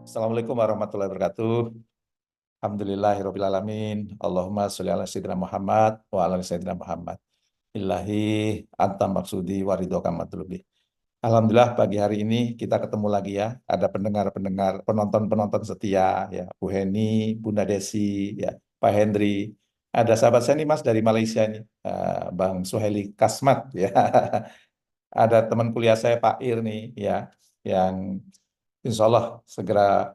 Assalamualaikum warahmatullahi wabarakatuh. Alhamdulillahirrabbilalamin. Allahumma sholli ala sayyidina Muhammad wa ala ali sayyidina Muhammad. Ilahi anta maksudi waridhoka matlubi. Alhamdulillah pagi hari ini kita ketemu lagi ya. Ada pendengar-pendengar, penonton-penonton setia ya. Bu Heni, Bunda Desi, ya, Pak Hendri. Ada sahabat saya nih Mas dari Malaysia nih, Bang Suhaili Kasmat ya. Ada teman kuliah saya Pak Ir nih ya, yang insya Allah segera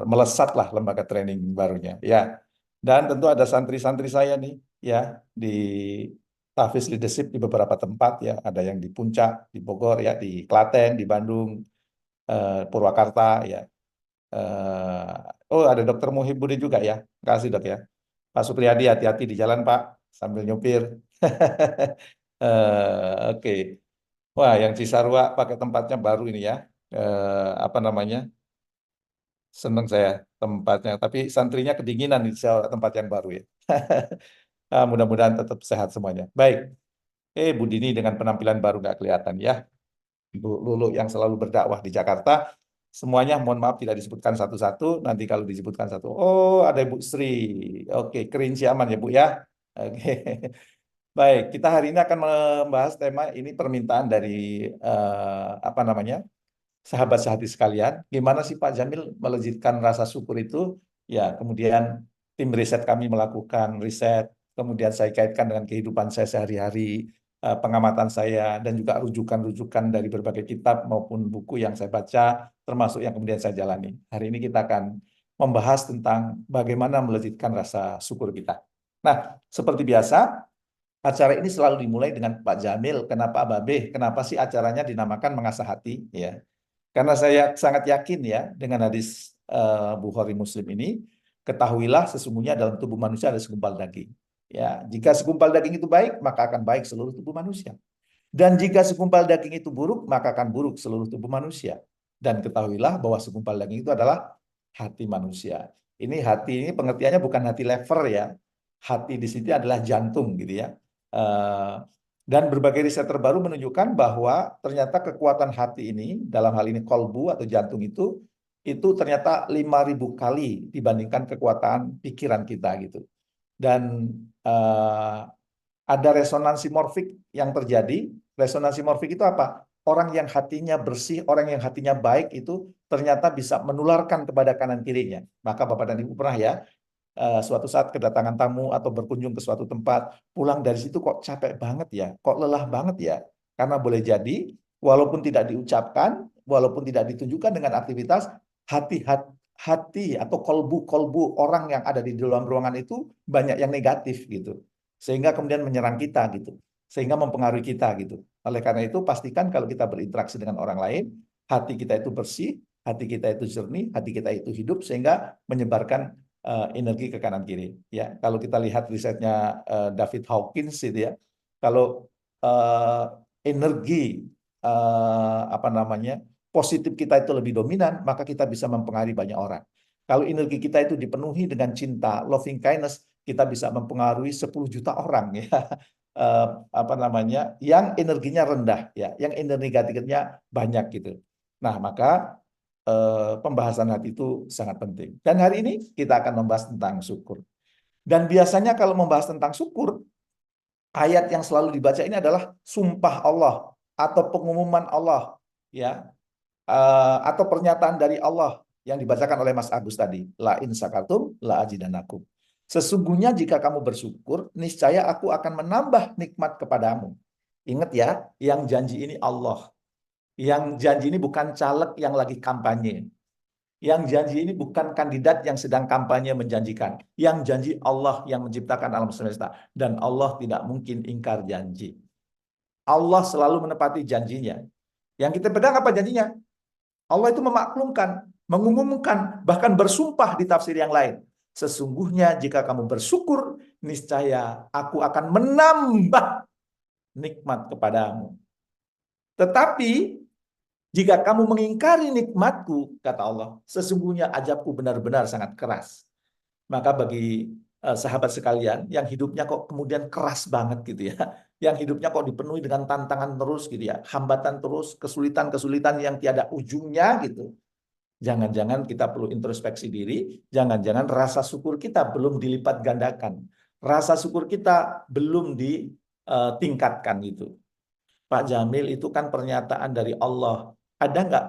melesat lah lembaga training barunya ya. Dan tentu ada santri-santri saya nih ya di Tahfiz Leadership di beberapa tempat ya. Ada yang di Puncak, di Bogor ya, di Klaten, di Bandung, Purwakarta ya. Oh ada Dokter Muhibudin juga ya. Terima kasih dok ya. Pak Supriyadi hati-hati di jalan Pak sambil nyupir. Oke. Wah, yang Cisarua pakai tempatnya baru ini ya. Apa namanya? Seneng saya tempatnya. Tapi santrinya kedinginan di tempat yang baru ya. Mudah-mudahan tetap sehat semuanya. Baik. Bu Dini dengan penampilan baru nggak kelihatan ya. Bu Lulu yang selalu berdakwah di Jakarta. Semuanya mohon maaf tidak disebutkan satu-satu. Nanti kalau disebutkan satu. Oh, ada Ibu Sri. Oke, kerinci aman ya Bu ya. Oke. Baik, kita hari ini akan membahas tema ini permintaan dari apa namanya? Sahabat sehati sekalian, gimana sih Pak Jamil melejitkan rasa syukur itu? Ya, kemudian tim riset kami melakukan riset, kemudian saya kaitkan dengan kehidupan saya sehari-hari, pengamatan saya, dan juga rujukan-rujukan dari berbagai kitab maupun buku yang saya baca, termasuk yang kemudian saya jalani. Hari ini kita akan membahas tentang bagaimana melejitkan rasa syukur kita. Nah, seperti biasa, acara ini selalu dimulai dengan Pak Jamil. Kenapa Babe? Kenapa sih acaranya dinamakan Mengasah Hati? Ya, karena saya sangat yakin ya dengan hadis Bukhari Muslim ini, ketahuilah sesungguhnya dalam tubuh manusia ada segumpal daging. Ya, jika segumpal daging itu baik, maka akan baik seluruh tubuh manusia. Dan jika segumpal daging itu buruk, maka akan buruk seluruh tubuh manusia. Dan ketahuilah bahwa segumpal daging itu adalah hati manusia. Ini hati ini pengertiannya bukan hati lever ya. Hati di sini adalah jantung gitu ya. Eh, dan berbagai riset terbaru menunjukkan bahwa ternyata kekuatan hati ini, dalam hal ini kolbu atau jantung itu ternyata 5.000 kali dibandingkan kekuatan pikiran kita gitu. Dan eh, ada resonansi morfik yang terjadi. Resonansi morfik itu apa? Orang yang hatinya bersih, orang yang hatinya baik itu ternyata bisa menularkan kepada kanan kirinya. Maka Bapak dan Ibu pernah ya, suatu saat kedatangan tamu atau berkunjung ke suatu tempat, pulang dari situ kok capek banget ya, kok lelah banget ya. Karena boleh jadi, walaupun tidak diucapkan, walaupun tidak ditunjukkan dengan aktivitas, hati atau kolbu-kolbu orang yang ada di dalam ruangan itu banyak yang negatif gitu. Sehingga kemudian menyerang kita gitu. Sehingga mempengaruhi kita gitu. Oleh karena itu, pastikan kalau kita berinteraksi dengan orang lain, hati kita itu bersih, hati kita itu jernih, hati kita itu hidup, sehingga menyebarkan energi ke kanan kiri. Ya, kalau kita lihat risetnya David Hawkins itu ya, kalau uh, energi apa namanya positif kita itu lebih dominan, maka kita bisa mempengaruhi banyak orang. Kalau energi kita itu dipenuhi dengan cinta, loving kindness, kita bisa mempengaruhi 10 juta orang ya. Apa namanya? Yang energinya rendah ya, yang energi negatifnya banyak gitu. Nah, maka pembahasan hati itu sangat penting. Dan hari ini kita akan membahas tentang syukur. Dan biasanya kalau membahas tentang syukur, ayat yang selalu dibaca ini adalah sumpah Allah atau pengumuman Allah, ya, atau pernyataan dari Allah yang dibacakan oleh Mas Agus tadi. La in sakatum la ajidanakum. Sesungguhnya jika kamu bersyukur, niscaya aku akan menambah nikmat kepadamu. Ingat ya, yang janji ini Allah. Yang janji ini bukan caleg yang lagi kampanye. Yang janji ini bukan kandidat yang sedang kampanye menjanjikan. Yang janji Allah yang menciptakan alam semesta. Dan Allah tidak mungkin ingkar janji. Allah selalu menepati janjinya. Yang kita pegang apa janjinya? Allah itu memaklumkan, mengumumkan, bahkan bersumpah di tafsir yang lain. Sesungguhnya jika kamu bersyukur, niscaya aku akan menambah nikmat kepadamu. Tetapi jika kamu mengingkari nikmatku, kata Allah, sesungguhnya azabku benar-benar sangat keras. Maka bagi sahabat sekalian yang hidupnya kok kemudian keras banget gitu ya, yang hidupnya kok dipenuhi dengan tantangan terus gitu ya, hambatan terus, kesulitan-kesulitan yang tiada ujungnya gitu. Jangan-jangan kita perlu introspeksi diri, jangan-jangan rasa syukur kita belum dilipat gandakan. Rasa syukur kita belum ditingkatkan gitu. Pak Jamil, itu kan pernyataan dari Allah. Ada nggak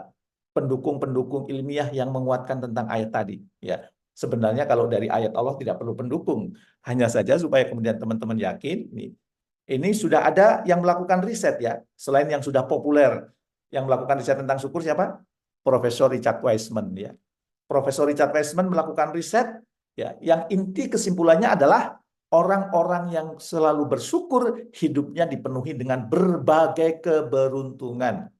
pendukung-pendukung ilmiah yang menguatkan tentang ayat tadi? Ya, sebenarnya kalau dari ayat Allah tidak perlu pendukung. Hanya saja supaya kemudian teman-teman yakin, ini sudah ada yang melakukan riset ya, selain yang sudah populer. Yang melakukan riset tentang syukur siapa? Profesor Richard Wiseman ya. Profesor Richard Wiseman melakukan riset ya, yang inti kesimpulannya adalah orang-orang yang selalu bersyukur hidupnya dipenuhi dengan berbagai keberuntungan,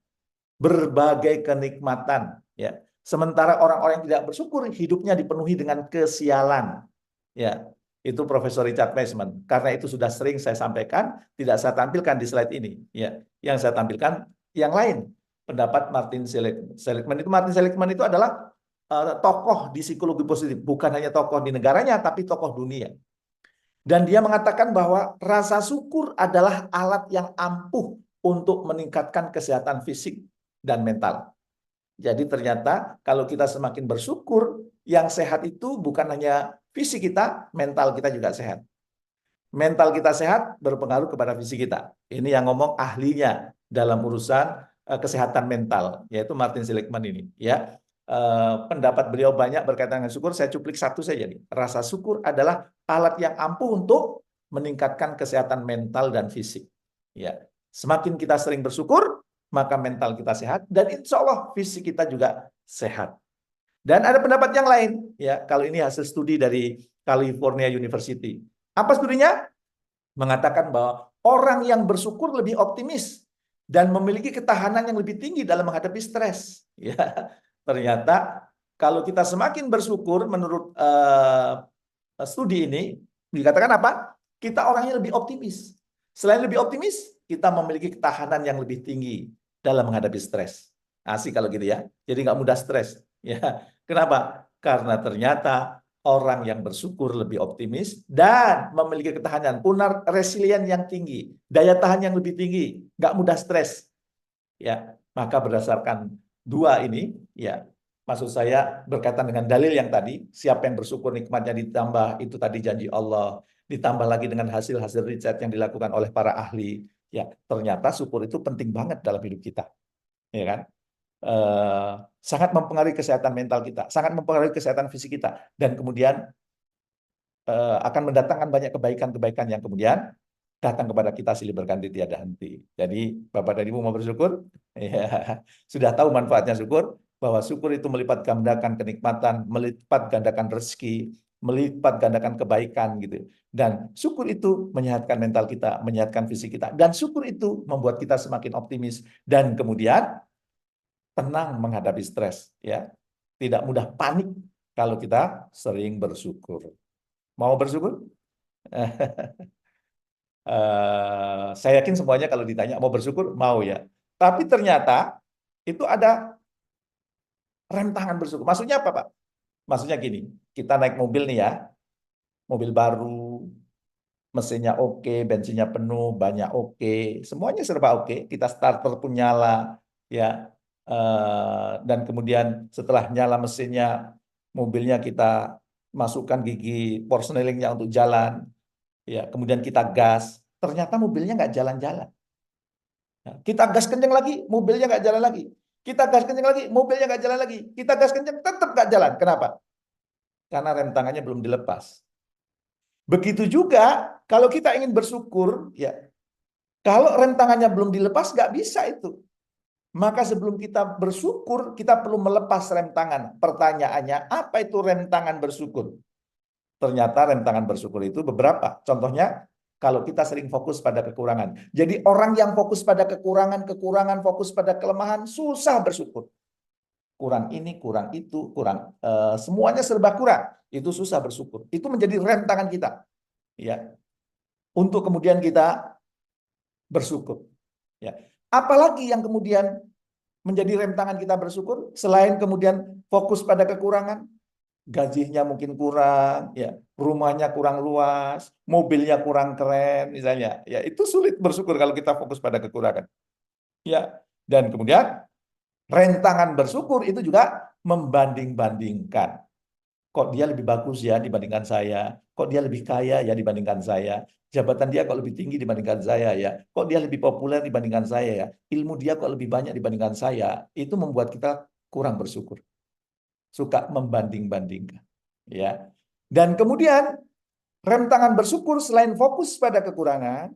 berbagai kenikmatan ya. Sementara orang-orang yang tidak bersyukur hidupnya dipenuhi dengan kesialan. Ya, itu Profesor Richard Wiseman. Karena itu sudah sering saya sampaikan, tidak saya tampilkan di slide ini ya. Yang saya tampilkan yang lain. Pendapat Martin Seligman itu, Martin Seligman itu adalah tokoh di psikologi positif, bukan hanya tokoh di negaranya, tapi tokoh dunia. Dan dia mengatakan bahwa rasa syukur adalah alat yang ampuh untuk meningkatkan kesehatan fisik dan mental. Jadi ternyata kalau kita semakin bersyukur, yang sehat itu bukan hanya fisik kita, mental kita juga sehat. Mental kita sehat berpengaruh kepada fisik kita. Ini yang ngomong ahlinya dalam urusan kesehatan mental, yaitu Martin Seligman ini. Ya, pendapat beliau banyak berkaitan dengan syukur. Saya cuplik satu saja nih. Rasa syukur adalah alat yang ampuh untuk meningkatkan kesehatan mental dan fisik. Ya, semakin kita sering bersyukur, maka mental kita sehat dan insya Allah fisik kita juga sehat. Dan ada pendapat yang lain, ya. Kalau ini hasil studi dari California University. Apa studinya? Mengatakan bahwa orang yang bersyukur lebih optimis dan memiliki ketahanan yang lebih tinggi dalam menghadapi stres. Ya, ternyata kalau kita semakin bersyukur, menurut studi ini dikatakan apa? Kita orangnya lebih optimis. Selain lebih optimis, kita memiliki ketahanan yang lebih tinggi dalam menghadapi stres. Asik kalau gitu ya. Jadi nggak mudah stres. Ya, kenapa? Karena ternyata orang yang bersyukur lebih optimis dan memiliki ketahanan, punya resilient yang tinggi, daya tahan yang lebih tinggi, nggak mudah stres. Ya, maka berdasarkan dua ini, ya, maksud saya berkaitan dengan dalil yang tadi, siapa yang bersyukur nikmatnya ditambah itu tadi janji Allah, ditambah lagi dengan hasil-hasil riset yang dilakukan oleh para ahli. Ya, ternyata syukur itu penting banget dalam hidup kita, ya kan? Sangat mempengaruhi kesehatan mental kita, sangat mempengaruhi kesehatan fisik kita, dan kemudian akan mendatangkan banyak kebaikan-kebaikan yang kemudian datang kepada kita silih berganti tiada henti. Jadi Bapak dan Ibu mau bersyukur, ya, sudah tahu manfaatnya syukur, bahwa syukur itu melipat gandakan kenikmatan, melipat gandakan rezeki, melipat gandakan kebaikan gitu. Dan syukur itu menyehatkan mental kita, menyehatkan fisik kita, dan syukur itu membuat kita semakin optimis dan kemudian tenang menghadapi stres, ya. Tidak mudah panik kalau kita sering bersyukur. Mau bersyukur? Saya yakin semuanya kalau ditanya mau bersyukur, mau ya. Tapi ternyata itu ada rem tangan bersyukur. Maksudnya apa, Pak? Maksudnya gini, kita naik mobil nih ya, mobil baru, mesinnya oke, bensinnya penuh, banyak oke, semuanya serba oke. Kita starter pun nyala, ya. Dan kemudian setelah nyala mesinnya, mobilnya kita masukkan gigi porsnelingnya untuk jalan, ya. Kemudian kita gas, ternyata mobilnya nggak jalan-jalan. Nah, kita gas kenceng lagi, mobilnya nggak jalan lagi. Kita gas kenceng lagi, mobilnya nggak jalan lagi. Kita gas kenceng, tetap nggak jalan. Kenapa? Karena rem tangannya belum dilepas. Begitu juga kalau kita ingin bersyukur, ya, kalau rem tangannya belum dilepas, nggak bisa itu. Maka sebelum kita bersyukur, kita perlu melepas rem tangan. Pertanyaannya, apa itu rem tangan bersyukur? Ternyata rem tangan bersyukur itu beberapa. Contohnya, kalau kita sering fokus pada kekurangan. Jadi orang yang fokus pada kekurangan, fokus pada kelemahan, susah bersyukur. Kurang ini, kurang itu, kurang semuanya serba kurang. Itu susah bersyukur. Itu menjadi rem tangan kita, ya, untuk kemudian kita bersyukur. Ya. Apalagi yang kemudian menjadi rem tangan kita bersyukur selain kemudian fokus pada kekurangan, gajinya mungkin kurang, ya, rumahnya kurang luas, mobilnya kurang keren misalnya. Ya, itu sulit bersyukur kalau kita fokus pada kekurangan. Ya, dan kemudian rem tangan bersyukur itu juga membanding-bandingkan. Kok dia lebih bagus ya dibandingkan saya? Kok dia lebih kaya ya dibandingkan saya? Jabatan dia kok lebih tinggi dibandingkan saya ya? Kok dia lebih populer dibandingkan saya ya? Ilmu dia kok lebih banyak dibandingkan saya? Itu membuat kita kurang bersyukur. Suka membanding-bandingkan. Ya. Dan kemudian rem tangan bersyukur selain fokus pada kekurangan,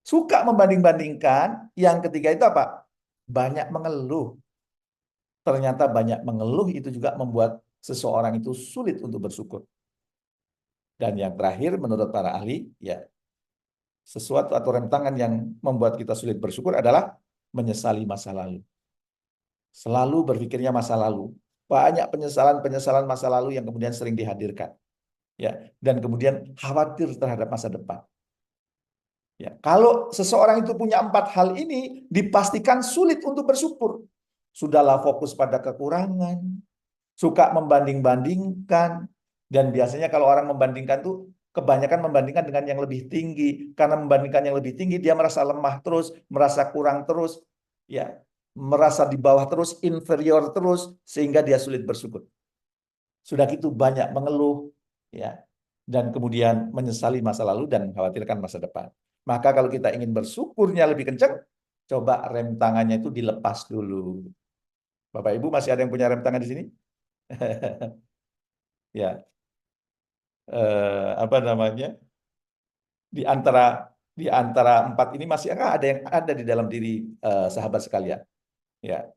suka membanding-bandingkan. Yang ketiga itu apa? Banyak mengeluh. Ternyata banyak mengeluh itu juga membuat seseorang itu sulit untuk bersyukur. Dan yang terakhir menurut para ahli, ya sesuatu atau rem tangan yang membuat kita sulit bersyukur adalah menyesali masa lalu. Selalu berpikirnya masa lalu. Banyak penyesalan-penyesalan masa lalu yang kemudian sering dihadirkan. Ya, dan kemudian khawatir terhadap masa depan. Ya, kalau seseorang itu punya 4 hal ini, dipastikan sulit untuk bersyukur. Sudahlah fokus pada kekurangan, suka membanding-bandingkan, dan biasanya kalau orang membandingkan tuh kebanyakan membandingkan dengan yang lebih tinggi. Karena membandingkan yang lebih tinggi, dia merasa lemah terus, merasa kurang terus, ya, merasa di bawah terus, inferior terus, sehingga dia sulit bersyukur. Sudah gitu banyak mengeluh, ya, dan kemudian menyesali masa lalu dan mengkhawatirkan masa depan. Maka kalau kita ingin bersyukurnya lebih kencang, coba rem tangannya itu dilepas dulu. Bapak Ibu masih ada yang punya rem tangan di sini? Ya, apa namanya? Di antara 4 ini masih ada yang ada di dalam diri sahabat sekalian. Ya,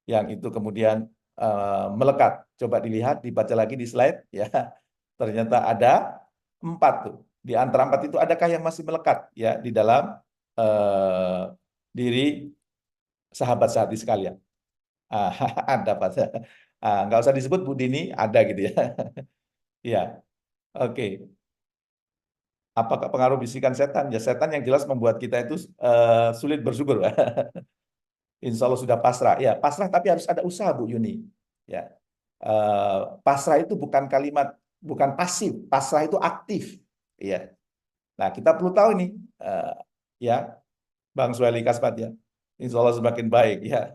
yang itu kemudian melekat. Coba dilihat, dibaca lagi di slide. Ya, ternyata ada 4 tuh. Di antara 4 itu adakah yang masih melekat ya di dalam diri sahabat sehati sekalian? Ah, ada Pak. Nggak usah disebut Bu Dini, ada gitu ya. Ya, oke. Apakah pengaruh bisikan setan? Ya setan yang jelas membuat kita itu sulit bersyukur. Insya Allah sudah pasrah. Ya pasrah tapi harus ada usaha Bu Yuni. Ya, pasrah itu bukan kalimat, bukan pasif. Pasrah itu aktif. Ya. Nah kita perlu tahu ini, ya Bang Sueli Kaspat ya. Insya Allah semakin baik. Ya,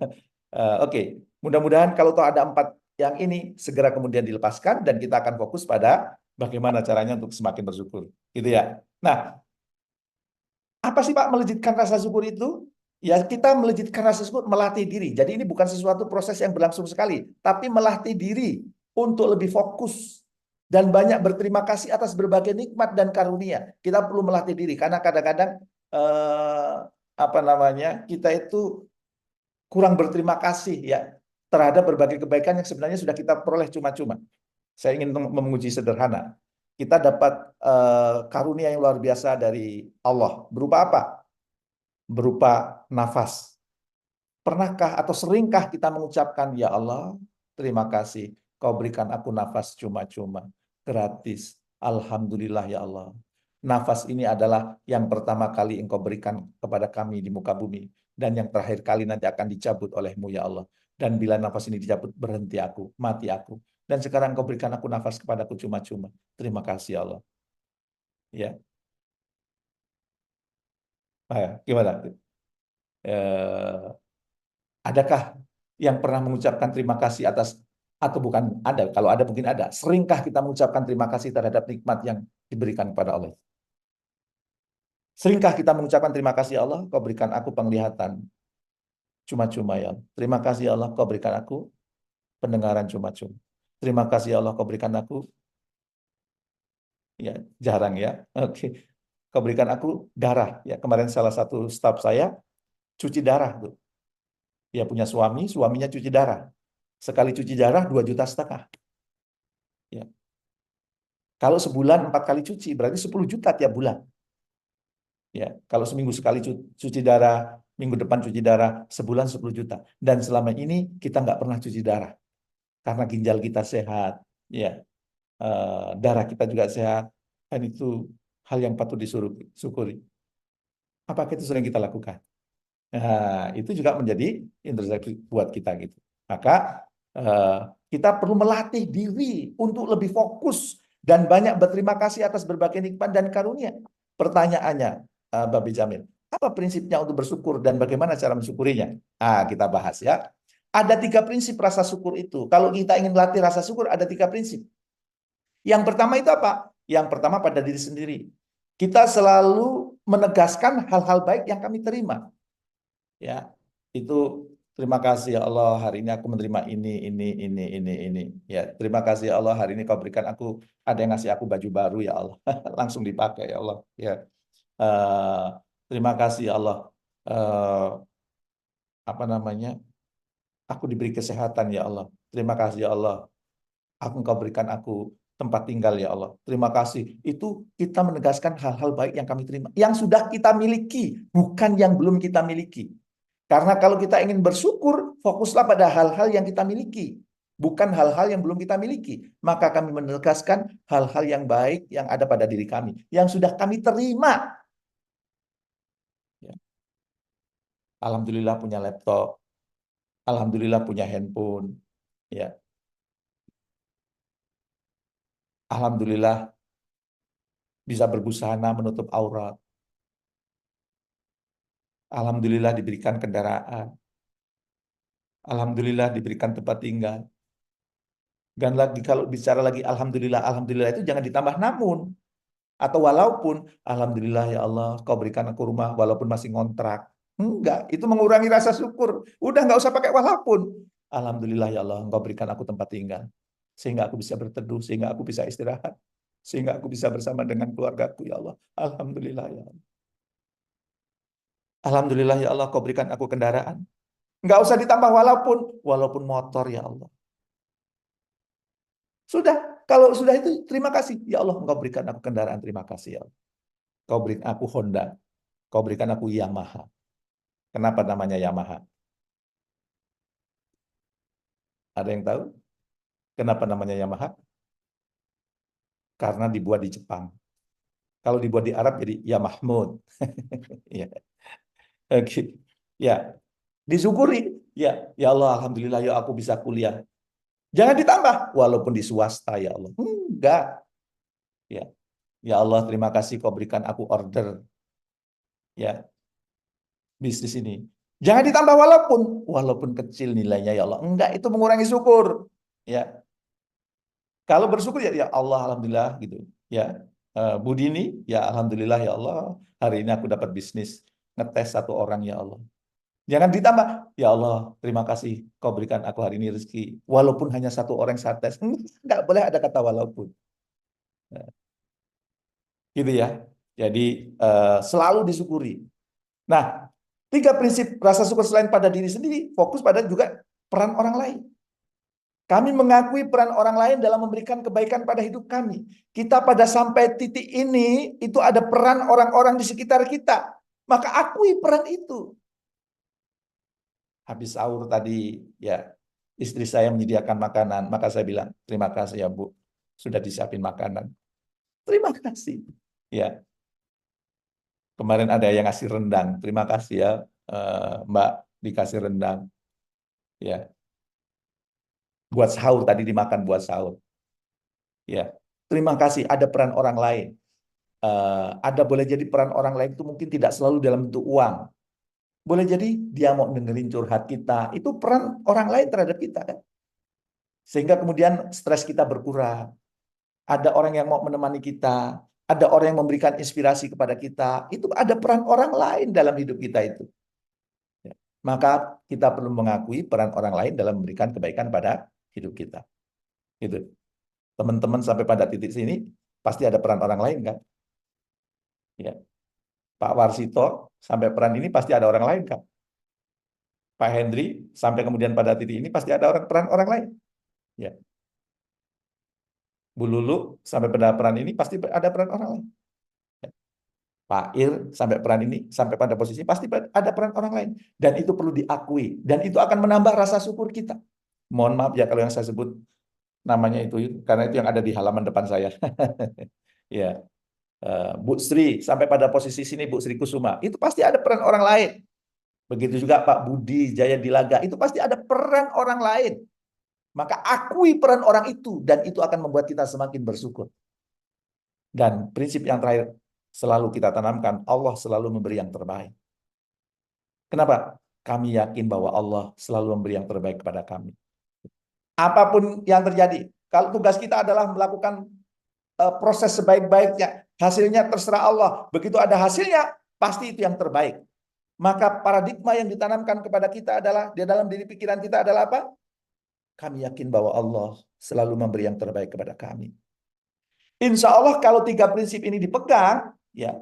oke. Mudah-mudahan kalau tahu ada 4 yang ini segera kemudian dilepaskan dan kita akan fokus pada bagaimana caranya untuk semakin bersyukur. Gitu ya. Nah, apa sih Pak melejitkan rasa syukur itu? Ya kita melejitkan rasa syukur melatih diri. Jadi ini bukan sesuatu proses yang berlangsung sekali, tapi melatih diri untuk lebih fokus dan banyak berterima kasih atas berbagai nikmat dan karunia. Kita perlu melatih diri karena kadang-kadang apa namanya kita itu kurang berterima kasih ya terhadap berbagai kebaikan yang sebenarnya sudah kita peroleh cuma-cuma. Saya ingin memuji sederhana. Kita dapat karunia yang luar biasa dari Allah. Berupa apa? Berupa nafas. Pernahkah atau seringkah kita mengucapkan, Ya Allah, terima kasih. Kau berikan aku nafas cuma-cuma. Gratis. Alhamdulillah ya Allah. Nafas ini adalah yang pertama kali Engkau berikan kepada kami di muka bumi. Dan yang terakhir kali nanti akan dicabut olehmu ya Allah. Dan bila nafas ini dicabut, berhenti aku, mati aku. Dan sekarang Engkau berikan aku nafas kepadaku cuma-cuma. Terima kasih ya Allah. Ya, gimana? Eh, Adakah yang pernah mengucapkan terima kasih atas, atau bukan ada, kalau ada mungkin ada, seringkah kita mengucapkan terima kasih terhadap nikmat yang diberikan kepada Allah? Seringkah kita mengucapkan terima kasih ya Allah, kau berikan aku penglihatan cuma-cuma ya Allah. Terima kasih ya Allah, kau berikan aku pendengaran cuma-cuma. Terima kasih ya Allah, kau berikan aku, ya jarang ya, oke. Kau berikan aku darah, ya kemarin salah satu staf saya cuci darah tuh. Dia punya suami, suaminya cuci darah. Sekali cuci darah 2,5 juta. Ya. Kalau sebulan 4 kali cuci, berarti 10 juta tiap bulan. Ya, kalau seminggu sekali cuci darah, minggu depan cuci darah, sebulan 10 juta. Dan selama ini kita nggak pernah cuci darah. Karena ginjal kita sehat, ya, darah kita juga sehat. Dan itu hal yang patut disuruh syukuri. Apakah itu sering kita lakukan? Nah, itu juga menjadi introspeksi buat kita gitu. Maka eh, kita perlu melatih diri untuk lebih fokus dan banyak berterima kasih atas berbagai nikmat dan karunia. Pertanyaannya, Babi Jamil, apa prinsipnya untuk bersyukur dan bagaimana cara mensyukurinya? Kita bahas ya. Ada 3 prinsip rasa syukur itu. Kalau kita ingin melatih rasa syukur, ada 3 prinsip. Yang pertama itu apa? Yang pertama pada diri sendiri. Kita selalu menegaskan hal-hal baik yang kami terima. Ya, itu terima kasih ya Allah, hari ini aku menerima ini. Ya, terima kasih ya Allah, hari ini kau berikan aku, ada yang ngasih aku baju baru ya Allah. Langsung dipakai ya Allah. Ya, eh, terima kasih ya Allah. Eh, apa namanya? Aku diberi kesehatan ya Allah. Terima kasih ya Allah. Engkau berikan aku tempat tinggal ya Allah. Terima kasih. Itu kita menegaskan hal-hal baik yang kami terima. Yang sudah kita miliki, bukan yang belum kita miliki. Karena kalau kita ingin bersyukur, fokuslah pada hal-hal yang kita miliki. Bukan hal-hal yang belum kita miliki. Maka kami menegaskan hal-hal yang baik yang ada pada diri kami. Yang sudah kami terima. Ya. Alhamdulillah punya laptop. Alhamdulillah punya handphone. Ya. Alhamdulillah bisa berbusana menutup aurat. Alhamdulillah diberikan kendaraan. Alhamdulillah diberikan tempat tinggal. Dan lagi kalau bicara lagi alhamdulillah itu jangan ditambah namun atau walaupun alhamdulillah ya Allah kau berikan aku rumah walaupun masih ngontrak. Enggak, itu mengurangi rasa syukur. Udah nggak usah pakai walaupun. Alhamdulillah ya Allah engkau berikan aku tempat tinggal sehingga aku bisa berteduh, sehingga aku bisa istirahat, sehingga aku bisa bersama dengan keluargaku ya Allah. Alhamdulillah ya Allah. Alhamdulillah ya Allah kau berikan aku kendaraan. Nggak usah ditambah walaupun motor ya Allah. Sudah, kalau sudah itu terima kasih. Ya Allah, Engkau berikan aku kendaraan, terima kasih ya Allah. Kau berikan aku Honda, kau berikan aku Yamaha. Kenapa namanya Yamaha? Ada yang tahu? Kenapa namanya Yamaha? Karena dibuat di Jepang. Kalau dibuat di Arab jadi Ya Mahmud. Ya, oke. Ya, disyukuri. Ya, ya Allah, alhamdulillah ya aku bisa kuliah. Jangan ditambah walaupun di swasta ya Allah. Enggak. Ya. Ya Allah, terima kasih kau berikan aku order. Ya, bisnis ini. Jangan ditambah walaupun kecil nilainya ya Allah. Enggak, itu mengurangi syukur. Ya, kalau bersyukur ya, ya Allah alhamdulillah gitu. Ya, Bu Dini, ya alhamdulillah ya Allah. Hari ini aku dapat bisnis ngetes 1 orang ya Allah. Jangan ditambah, ya Allah terima kasih kau berikan aku hari ini rezeki. Walaupun hanya 1 orang yang saya tes, enggak boleh ada kata walaupun. Nah, gitu ya. Jadi selalu disyukuri. Nah, 3 prinsip rasa syukur selain pada diri sendiri, fokus pada juga peran orang lain. Kami mengakui peran orang lain dalam memberikan kebaikan pada hidup kami. Kita pada sampai titik ini, itu ada peran orang-orang di sekitar kita. Maka akui peran itu. Habis sahur tadi, ya istri saya menyediakan makanan. Maka saya bilang, terima kasih ya Bu, sudah disiapin makanan. Terima kasih. Ya, kemarin ada yang ngasih rendang. Terima kasih ya Mbak, dikasih rendang. Ya, buat sahur tadi dimakan buat sahur. Ya, terima kasih ada peran orang lain. Ada boleh jadi peran orang lain itu mungkin tidak selalu dalam bentuk uang. Boleh jadi dia mau dengerin curhat kita. Itu peran orang lain terhadap kita kan. Sehingga kemudian stres kita berkurang. Ada orang yang mau menemani kita. Ada orang yang memberikan inspirasi kepada kita. Itu ada peran orang lain dalam hidup kita itu. Ya. Maka kita perlu mengakui peran orang lain dalam memberikan kebaikan pada hidup kita. Gitu. Teman-teman sampai pada titik sini pasti ada peran orang lain kan? Ya. Pak Warsito sampai peran ini pasti ada orang lain kan? Pak Hendri sampai kemudian pada titik ini pasti ada peran orang lain. Ya. Bu Lulu sampai pada peran ini pasti ada peran orang lain. Ya. Pak Ir sampai peran ini sampai pada posisi pasti ada peran orang lain dan itu perlu diakui dan itu akan menambah rasa syukur kita. Mohon maaf ya kalau yang saya sebut namanya itu karena itu yang ada di halaman depan saya. Ya. Bu Sri sampai pada posisi sini Bu Sri Kusuma itu pasti ada peran orang lain. Begitu juga Pak Budi Jaya Dilaga itu pasti ada peran orang lain. Maka akui peran orang itu dan itu akan membuat kita semakin bersyukur. Dan prinsip yang terakhir selalu kita tanamkan, Allah selalu memberi yang terbaik. Kenapa? kami yakin bahwa Allah selalu memberi yang terbaik kepada kami. Apapun yang terjadi, kalau tugas kita adalah melakukan proses sebaik-baiknya, hasilnya terserah Allah. Begitu ada hasilnya, pasti itu yang terbaik. Maka paradigma yang ditanamkan kepada kita adalah, di dalam diri pikiran kita adalah apa? Kami yakin bahwa Allah selalu memberi yang terbaik kepada kami. Insya Allah kalau 3 prinsip ini dipegang, ya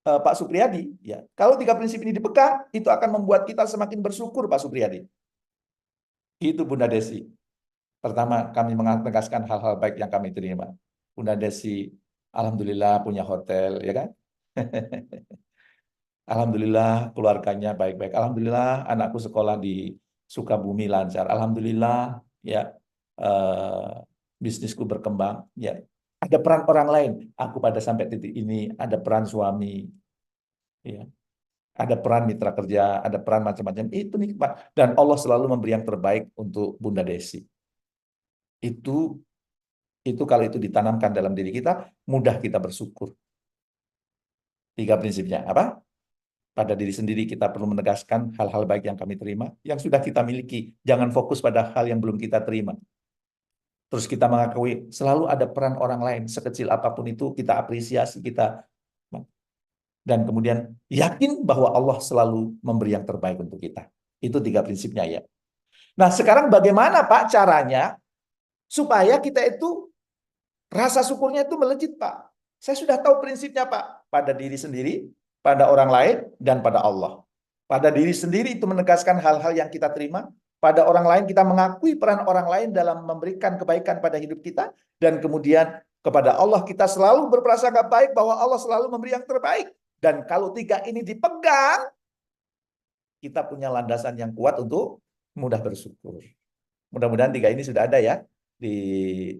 Pak Supriyadi, ya kalau 3 prinsip ini dipegang, itu akan membuat kita semakin bersyukur, Pak Supriyadi. Itu Bunda Desi. Pertama, kami menegaskan hal-hal baik yang kami terima. Bunda Desi, alhamdulillah punya hotel, ya kan? Alhamdulillah keluarganya baik-baik. Alhamdulillah anakku sekolah di Sukabumi lancar. Alhamdulillah ya eh, bisnisku berkembang. Ya ada peran orang lain. Aku pada sampai titik ini ada peran suami. Ya ada peran mitra kerja. Ada peran macam-macam. Itu nikmat. Dan Allah selalu memberi yang terbaik untuk Bunda Desi. Itu kalau itu ditanamkan dalam diri kita, mudah kita bersyukur. 3 prinsipnya apa? Pada diri sendiri kita perlu menegaskan hal-hal baik yang kami terima, yang sudah kita miliki. Jangan fokus pada hal yang belum kita terima. Terus kita mengakui selalu ada peran orang lain, sekecil apapun itu kita apresiasi, kita dan kemudian yakin bahwa Allah selalu memberi yang terbaik untuk kita. Itu 3 prinsipnya ya. Nah sekarang bagaimana Pak caranya supaya kita itu rasa syukurnya itu melejit Pak? Saya sudah tahu prinsipnya Pak, pada diri sendiri, pada orang lain, dan pada Allah. Pada diri sendiri itu menegaskan hal-hal yang kita terima. Pada orang lain kita mengakui peran orang lain dalam memberikan kebaikan pada hidup kita. Dan kemudian kepada Allah kita selalu berprasangka baik bahwa Allah selalu memberi yang terbaik. Dan kalau 3 ini dipegang, kita punya landasan yang kuat untuk mudah bersyukur. Mudah-mudahan 3 ini sudah ada ya di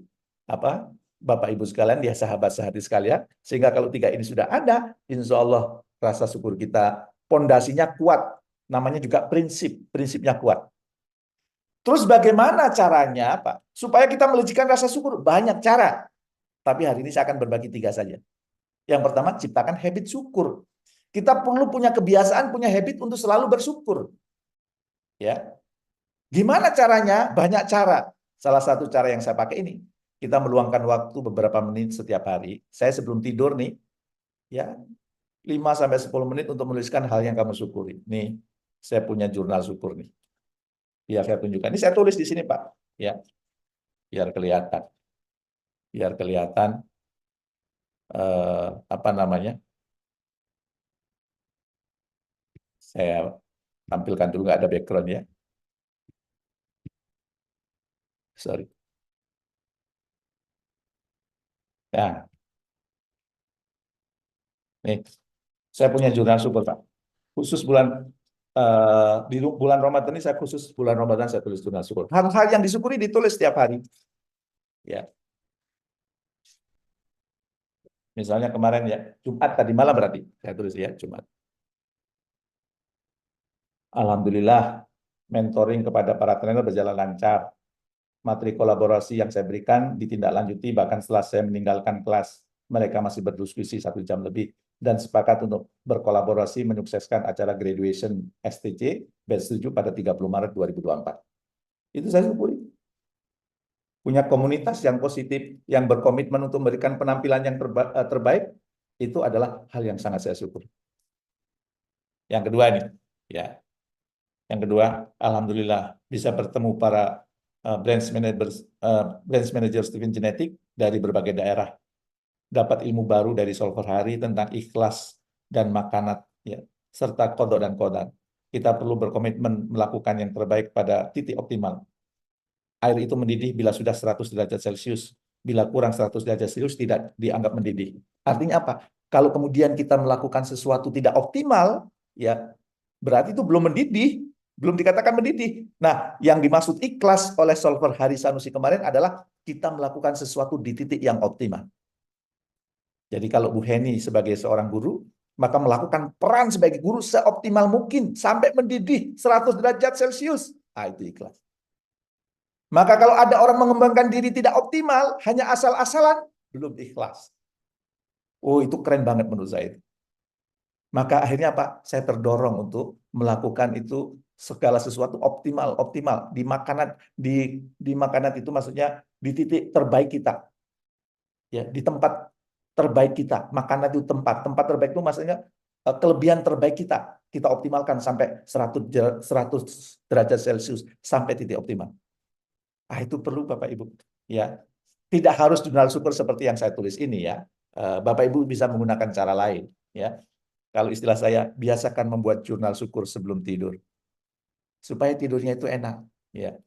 apa Bapak Ibu sekalian, dia sahabat sehati sekalian, sehingga kalau 3 ini sudah ada, insya Allah rasa syukur kita pondasinya kuat, namanya juga prinsipnya kuat. Terus bagaimana caranya Pak? Supaya kita melejitkan rasa syukur? Banyak cara, tapi hari ini saya akan berbagi 3 saja. Yang pertama, ciptakan habit syukur. Kita perlu punya kebiasaan, punya habit untuk selalu bersyukur. Ya, gimana caranya? Banyak cara. Salah satu cara yang saya pakai ini, kita meluangkan waktu beberapa menit setiap hari. Saya sebelum tidur nih, ya 5-10 menit untuk menuliskan hal yang kamu syukuri. Nih, saya punya jurnal syukur nih. Biar saya tunjukkan. Ini saya tulis di sini, Pak. Ya, biar kelihatan. Biar kelihatan apa namanya? Saya tampilkan dulu, nggak ada background ya. Sorry. Nah, nih, saya punya jurnal syukur, Pak. Khusus di bulan Ramadan ini saya khusus bulan Ramadan saya tulis jurnal syukur. Hal-hal yang disyukuri ditulis setiap hari. Ya. Misalnya kemarin ya, Jumat tadi malam berarti saya tulis ya, Jumat. Alhamdulillah mentoring kepada para trainer berjalan lancar. Materi kolaborasi yang saya berikan ditindaklanjuti bahkan setelah saya meninggalkan kelas. Mereka masih berdiskusi 1 jam lebih dan sepakat untuk berkolaborasi menyukseskan acara graduation STC batch 7 pada 30 Maret 2024. Itu saya syukuri. Punya komunitas yang positif, yang berkomitmen untuk memberikan penampilan yang terbaik, itu adalah hal yang sangat saya syukuri. Yang kedua nih, ya. Yang kedua, alhamdulillah bisa bertemu para branch manager Steven Genetic dari berbagai daerah. Dapat ilmu baru dari Solver Hari tentang ikhlas dan makanat, ya, serta kodok dan kodar. Kita perlu berkomitmen melakukan yang terbaik pada titik optimal. Air itu mendidih bila sudah 100 derajat Celcius. Bila kurang 100 derajat Celcius tidak dianggap mendidih. Artinya apa? Kalau kemudian kita melakukan sesuatu tidak optimal, ya berarti itu belum mendidih, belum dikatakan mendidih. Nah, yang dimaksud ikhlas oleh Solver Hari Sanusi kemarin adalah kita melakukan sesuatu di titik yang optimal. Jadi kalau Bu Heni sebagai seorang guru, maka melakukan peran sebagai guru seoptimal mungkin sampai mendidih 100 derajat Celcius. Ah, itu ikhlas. Maka kalau ada orang mengembangkan diri tidak optimal, hanya asal-asalan, belum ikhlas. Oh, itu keren banget menurut saya. Maka akhirnya apa? Saya terdorong untuk melakukan itu segala sesuatu optimal, optimal di makanan, di makanan itu maksudnya di titik terbaik kita, ya di tempat terbaik kita. Makanan itu tempat terbaik itu maksudnya kelebihan terbaik kita optimalkan sampai 100 derajat Celcius sampai titik optimal. Ah itu perlu Bapak Ibu. Ya, tidak harus jurnal syukur seperti yang saya tulis ini ya. Bapak Ibu bisa menggunakan cara lain ya. Kalau istilah saya, biasakan membuat jurnal syukur sebelum tidur supaya tidurnya itu enak ya.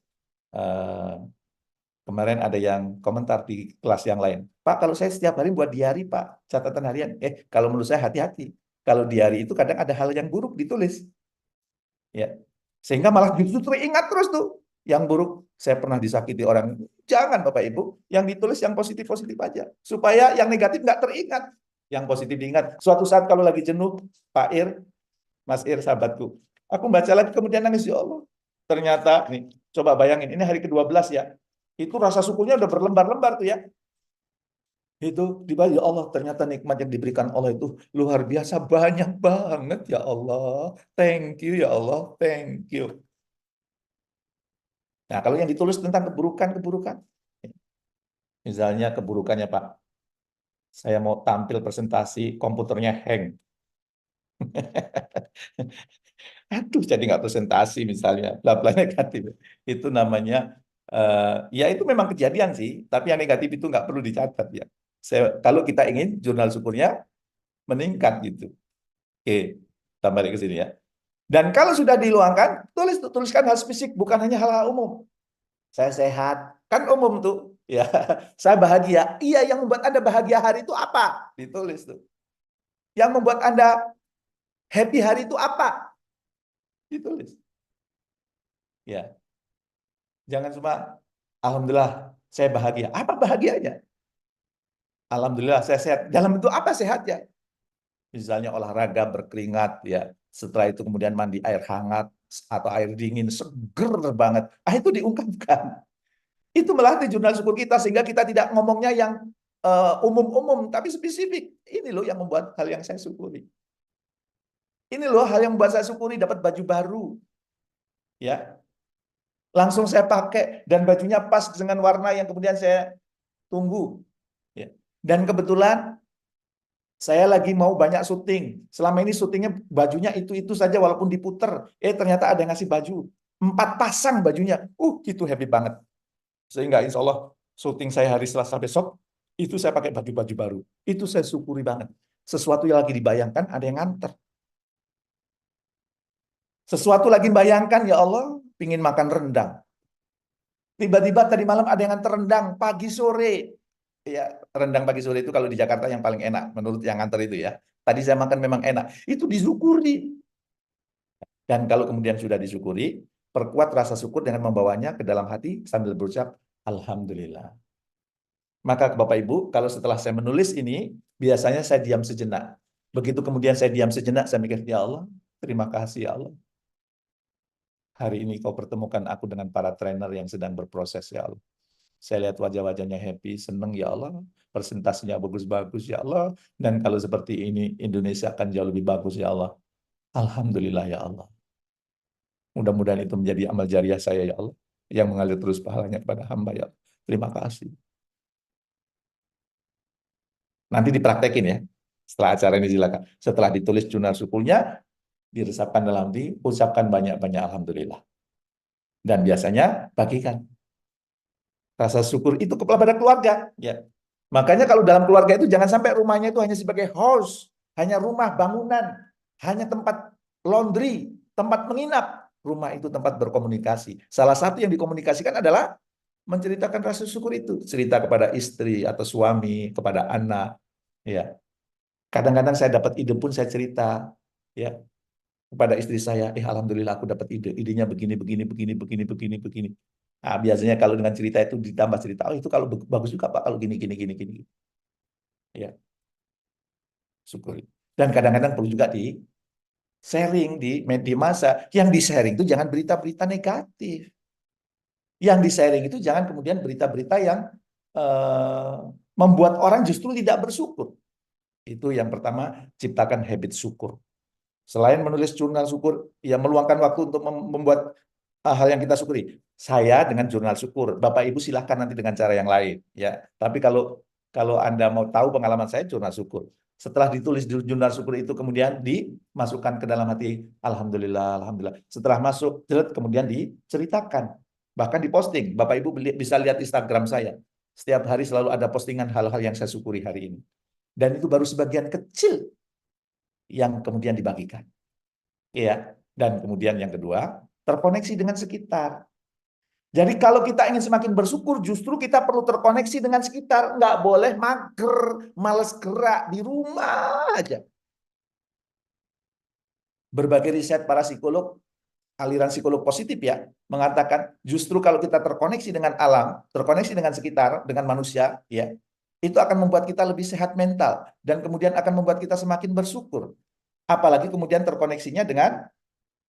Eh, Kemarin ada yang komentar di kelas yang lain, Pak, kalau saya setiap hari buat diary, Pak, catatan harian. Kalau menurut saya hati-hati. Kalau diary itu kadang ada hal yang buruk ditulis, ya. Sehingga malah justru teringat terus tuh yang buruk. Saya pernah disakiti orang. Jangan Bapak Ibu, yang ditulis yang positif-positif aja. Supaya yang negatif nggak teringat. Yang positif diingat. Suatu saat kalau lagi jenuh, Pak Ir, Mas Ir, sahabatku, aku baca lagi kemudian nangis, ya Allah. Ternyata, nih, coba bayangin, ini hari ke-12 ya. Itu rasa syukurnya udah berlembar-lembar tuh ya. Itu dibaca, ya Allah, ternyata nikmat yang diberikan Allah itu luar biasa banyak banget ya Allah. Thank you ya Allah, thank you. Nah, kalau yang ditulis tentang keburukan-keburukan, misalnya keburukannya Pak, saya mau tampil presentasi, komputernya hang. Aduh, jadi nggak presentasi misalnya, bla bla negatif. Itu namanya, ya itu memang kejadian sih, tapi yang negatif itu nggak perlu dicatat ya. Kalau kita ingin jurnal syukurnya meningkat gitu. Oke, kita balik ke sini ya. Dan kalau sudah diluangkan, tuliskan hal spesifik, bukan hanya hal-hal umum. Saya sehat, kan umum tuh. Ya, saya bahagia. Iya, yang membuat Anda bahagia hari itu apa? Ditulis tuh. Yang membuat Anda happy hari itu apa? Ditulis. Ya, jangan cuma alhamdulillah saya bahagia. Apa bahagianya? Alhamdulillah saya sehat. Dalam bentuk apa sehatnya? Misalnya olahraga berkeringat ya. Setelah itu kemudian mandi air hangat atau air dingin seger banget. Ah itu diungkapkan. Itu melatih jurnal syukur kita sehingga kita tidak ngomongnya yang umum-umum tapi spesifik. Ini loh yang membuat hal yang saya syukuri. Ini loh hal yang membuat saya syukuri dapat baju baru. Ya, langsung saya pakai dan bajunya pas dengan warna yang kemudian saya tunggu. Ya. Dan kebetulan saya lagi mau banyak syuting. Selama ini syutingnya bajunya itu saja walaupun diputer. Ternyata ada yang ngasih baju. 4 pasang bajunya. Itu happy banget. Sehingga insya Allah syuting saya hari Selasa besok, itu saya pakai baju-baju baru. Itu saya syukuri banget. Sesuatu yang lagi dibayangkan ada yang nganter. Sesuatu lagi bayangkan, ya Allah, pingin makan rendang. Tiba-tiba tadi malam ada yang nganter rendang pagi sore. Ya, rendang pagi sore itu kalau di Jakarta yang paling enak menurut yang nganter itu ya. Tadi saya makan memang enak. Itu disyukuri. Dan kalau kemudian sudah disyukuri, perkuat rasa syukur dengan membawanya ke dalam hati sambil berucap Alhamdulillah. Maka Bapak Ibu, kalau setelah saya menulis ini, biasanya saya diam sejenak. Begitu kemudian saya diam sejenak, saya mikir, ya Allah, terima kasih ya Allah. Hari ini kau pertemukan aku dengan para trainer yang sedang berproses ya Allah. Saya lihat wajah-wajahnya happy, senang ya Allah. Presentasinya bagus-bagus ya Allah. Dan kalau seperti ini, Indonesia akan jauh lebih bagus ya Allah. Alhamdulillah ya Allah. Mudah-mudahan itu menjadi amal jariah saya ya Allah. Yang mengalir terus pahalanya kepada hamba ya Allah. Terima kasih. Nanti dipraktekin ya. Setelah acara ini silakan. Setelah ditulis jurnal syukurnya, diresapkan dalam hati, ucapkan banyak-banyak Alhamdulillah. Dan biasanya bagikan. Rasa syukur itu kepada keluarga. Ya. Makanya kalau dalam keluarga itu jangan sampai rumahnya itu hanya sebagai house, hanya rumah bangunan, hanya tempat laundry, tempat menginap. Rumah itu tempat berkomunikasi. Salah satu yang dikomunikasikan adalah menceritakan rasa syukur itu. Cerita kepada istri atau suami, kepada anak. Ya. Kadang-kadang saya dapat ide pun saya cerita. Ya. Kepada istri saya, alhamdulillah aku dapat ide. Idenya begini, begini, begini, begini, begini, begini. Nah, biasanya kalau dengan cerita itu ditambah cerita, itu kalau bagus juga Pak, kalau gini, gini, gini, gini. Ya, syukuri. Dan kadang-kadang perlu juga di sharing di media massa. Yang di sharing itu jangan berita-berita negatif. Yang di sharing itu jangan kemudian berita-berita yang eh, membuat orang justru tidak bersyukur. Itu yang pertama, ciptakan habit syukur. Selain menulis jurnal syukur, ya meluangkan waktu untuk membuat hal yang kita syukuri. Saya dengan jurnal syukur, Bapak Ibu silahkan nanti dengan cara yang lain, ya. Tapi kalau kalau Anda mau tahu pengalaman saya jurnal syukur. Setelah ditulis di jurnal syukur itu kemudian dimasukkan ke dalam hati, alhamdulillah, alhamdulillah. Setelah masuk, kemudian diceritakan, bahkan diposting. Bapak Ibu bisa lihat Instagram saya. Setiap hari selalu ada postingan hal-hal yang saya syukuri hari ini. Dan itu baru sebagian kecil yang kemudian dibagikan. Ya. Dan kemudian yang kedua, terkoneksi dengan sekitar. Jadi kalau kita ingin semakin bersyukur, justru kita perlu terkoneksi dengan sekitar. Nggak boleh mager, males gerak, di rumah aja. Berbagai riset para psikolog, aliran psikolog positif ya, mengatakan justru kalau kita terkoneksi dengan alam, terkoneksi dengan sekitar, dengan manusia, ya, itu akan membuat kita lebih sehat mental. Dan kemudian akan membuat kita semakin bersyukur. Apalagi kemudian terkoneksinya dengan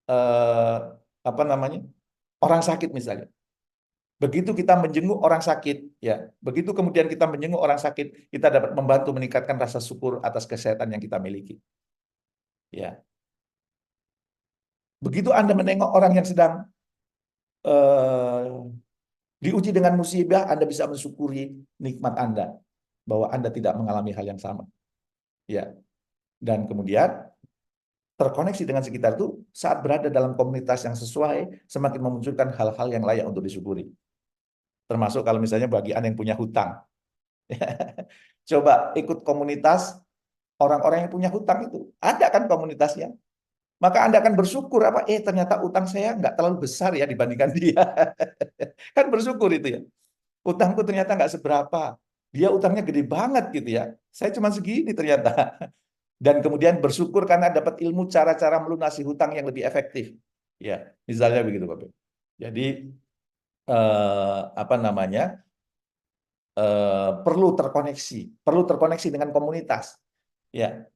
eh, apa namanya, orang sakit misalnya. Begitu kita menjenguk orang sakit, ya, begitu kemudian kita menjenguk orang sakit, kita dapat membantu meningkatkan rasa syukur atas kesehatan yang kita miliki. Ya, begitu Anda menengok orang yang sedang eh, diuji dengan musibah, Anda bisa mensyukuri nikmat Anda bahwa Anda tidak mengalami hal yang sama. Ya, dan kemudian terkoneksi dengan sekitar itu saat berada dalam komunitas yang sesuai, semakin memunculkan hal-hal yang layak untuk disyukuri. Termasuk kalau misalnya bagi Anda yang punya hutang. Coba ikut komunitas orang-orang yang punya hutang itu. Ada kan komunitasnya. Maka Anda akan bersyukur apa? Ternyata utang saya nggak terlalu besar ya dibandingkan dia. Kan bersyukur itu ya. Utangku ternyata nggak seberapa. Dia utangnya gede banget gitu ya. Saya cuma segini ternyata. Dan kemudian bersyukur karena dapat ilmu cara-cara melunasi hutang yang lebih efektif. Ya, misalnya begitu Bapak. Jadi apa namanya? Perlu terkoneksi dengan komunitas. Ya,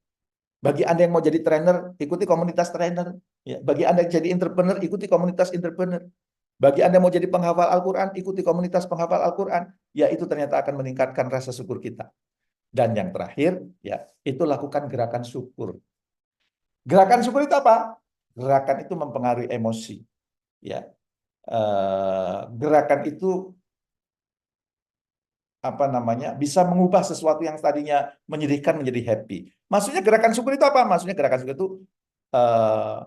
bagi Anda yang mau jadi trainer, ikuti komunitas trainer. Ya, bagi Anda yang jadi entrepreneur, ikuti komunitas entrepreneur. Bagi Anda yang mau jadi penghafal Al-Quran, ikuti komunitas penghafal Al-Quran. Ya, itu ternyata akan meningkatkan rasa syukur kita. Dan yang terakhir, ya, itu lakukan gerakan syukur. Gerakan syukur itu apa? Gerakan itu mempengaruhi emosi. Ya, gerakan itu apa namanya, bisa mengubah sesuatu yang tadinya menyedihkan menjadi happy. Maksudnya gerakan syukur itu apa? Maksudnya gerakan syukur itu eh,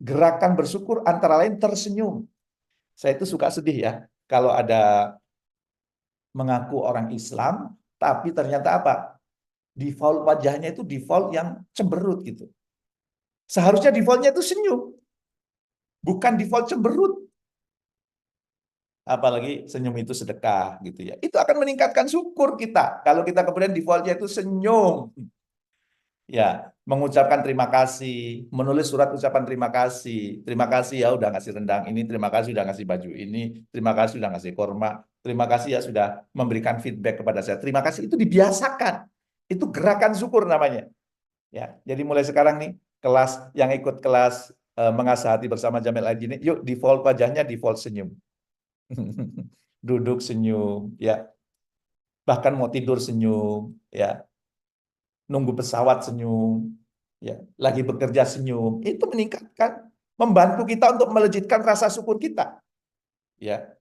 gerakan bersyukur antara lain tersenyum. Saya itu suka sedih ya kalau ada mengaku orang Islam, tapi ternyata apa? Default wajahnya itu default yang cemberut gitu. Seharusnya defaultnya itu senyum, bukan default cemberut. Apalagi senyum itu sedekah gitu ya. Itu akan meningkatkan syukur kita. Kalau kita kemudian defaultnya itu senyum. Ya, mengucapkan terima kasih, menulis surat ucapan terima kasih. Terima kasih ya udah ngasih rendang ini, terima kasih udah ngasih baju ini, terima kasih udah ngasih kurma, terima kasih ya sudah memberikan feedback kepada saya. Terima kasih itu dibiasakan. Itu gerakan syukur namanya. Ya, jadi mulai sekarang nih kelas yang ikut kelas mengasah hati bersama Jamil Aji ini, yuk default wajahnya default senyum. Duduk senyum, ya. Bahkan mau tidur senyum, ya, nunggu pesawat senyum, ya, lagi bekerja senyum, itu meningkatkan, membantu kita untuk melejitkan rasa syukur kita, ya.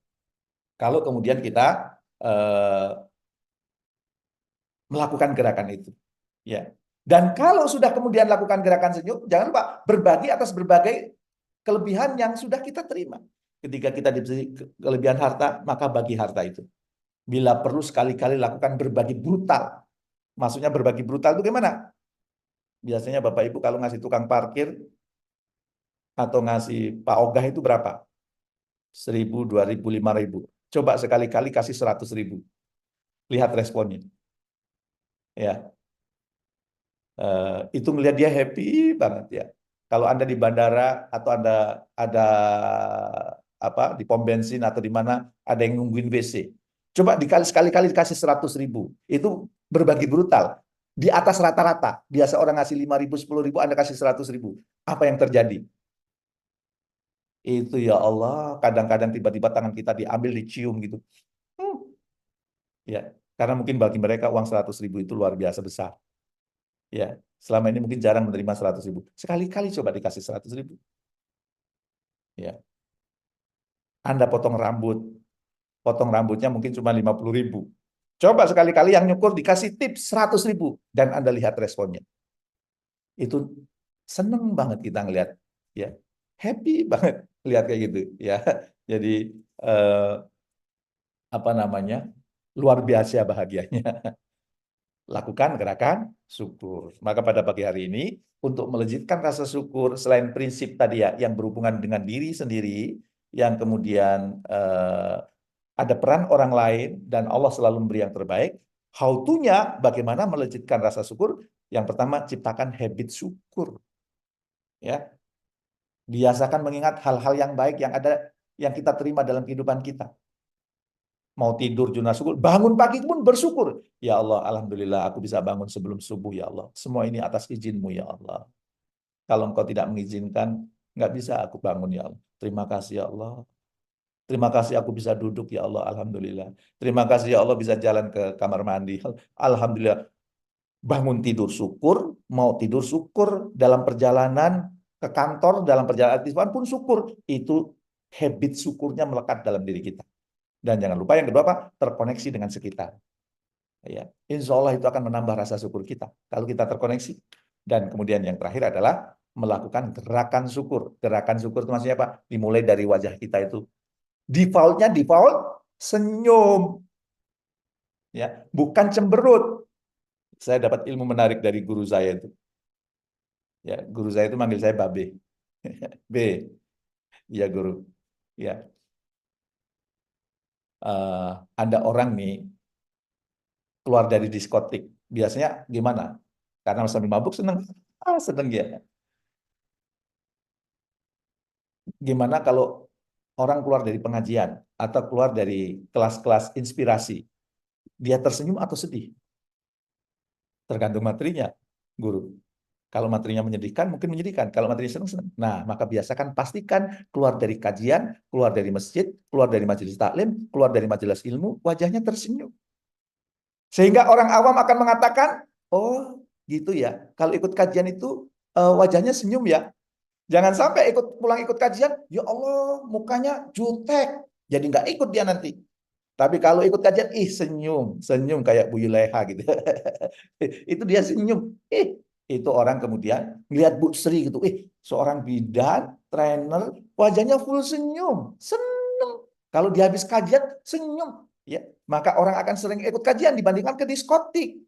Kalau kemudian kita eh, melakukan gerakan itu, ya. Dan kalau sudah kemudian lakukan gerakan senyum, jangan lupa berbagi atas berbagai kelebihan yang sudah kita terima. Ketika kita diberi kelebihan harta, maka bagi harta itu. Bila perlu sekali-kali lakukan berbagi brutal. Maksudnya berbagi brutal itu gimana? Biasanya Bapak Ibu kalau ngasih tukang parkir atau ngasih Pak Ogah itu berapa? 1.000, 2.000, 5.000. Coba sekali-kali kasih 100.000. Lihat responnya. Ya, itu melihat dia happy banget ya. Kalau Anda di bandara atau Anda ada apa di pom bensin atau di mana ada yang nungguin WC. Coba sekali-kali dikasih 100.000. Itu berbagi brutal. Di atas rata-rata. Biasa orang ngasih 5.000, 10.000, Anda kasih 100.000. Apa yang terjadi? Itu ya Allah, kadang-kadang tiba-tiba tangan kita diambil, dicium gitu. Hmm. Ya, karena mungkin bagi mereka uang 100.000 itu luar biasa besar. Ya, selama ini mungkin jarang menerima 100.000. Sekali-kali coba dikasih 100.000. Ya, Anda potong rambutnya mungkin cuma 50.000. Coba sekali-kali yang nyukur dikasih tips 100.000 dan Anda lihat responnya. Itu seneng banget kita ngelihat, ya, happy banget lihat kayak gitu, ya. Jadi eh, apa namanya, luar biasa bahagianya. Lakukan gerakan syukur. Maka pada pagi hari ini, untuk melejitkan rasa syukur, selain prinsip tadi ya, yang berhubungan dengan diri sendiri, yang kemudian ada peran orang lain, dan Allah selalu memberi yang terbaik, how to-nya, bagaimana melejitkan rasa syukur, yang pertama, ciptakan habit syukur. Ya, biasakan mengingat hal-hal yang baik yang ada, yang kita terima dalam kehidupan kita. Mau tidur junah syukur, bangun pagi pun bersyukur. Ya Allah, alhamdulillah aku bisa bangun sebelum subuh ya Allah. Semua ini atas izin-Mu ya Allah. Kalau Engkau tidak mengizinkan, nggak bisa aku bangun ya Allah. Terima kasih ya Allah. Terima kasih aku bisa duduk ya Allah, alhamdulillah. Terima kasih ya Allah bisa jalan ke kamar mandi. Alhamdulillah. Bangun tidur syukur, mau tidur syukur, dalam perjalanan ke kantor, dalam perjalanan aktifan pun syukur. Itu habit syukurnya melekat dalam diri kita. Dan jangan lupa yang kedua apa? Terkoneksi dengan sekitar. Ya, insya Allah itu akan menambah rasa syukur kita kalau kita terkoneksi. Dan kemudian yang terakhir adalah melakukan gerakan syukur. Gerakan syukur itu maksudnya apa? Dimulai dari wajah kita itu. Defaultnya default senyum, ya, bukan cemberut. Saya dapat ilmu menarik dari guru saya itu. Ya, guru saya itu manggil saya Babe. B, ya guru. Ya, ada orang nih keluar dari diskotik. Biasanya gimana? Karena sambil mabuk seneng. Seneng ya. Gimana kalau orang keluar dari pengajian atau keluar dari kelas-kelas inspirasi, dia tersenyum atau sedih? Tergantung materinya, guru. Kalau materinya menyedihkan, mungkin menyedihkan. Kalau materinya senang, senang. Nah, maka biasakan pastikan keluar dari kajian, keluar dari masjid, keluar dari majelis taklim, keluar dari majelis ilmu, wajahnya tersenyum. Sehingga orang awam akan mengatakan, oh gitu ya, kalau ikut kajian itu wajahnya senyum ya. Jangan sampai pulang ikut kajian, ya Allah mukanya jutek, jadi nggak ikut dia nanti. Tapi kalau ikut kajian, ih senyum, senyum kayak Bu Yuleha gitu. Itu dia senyum. Itu orang kemudian ngelihat Bu Sri gitu, seorang bidan, trainer, wajahnya full senyum, seneng. Kalau dia habis kajian, senyum. Ya, maka orang akan sering ikut kajian dibandingkan ke diskotik.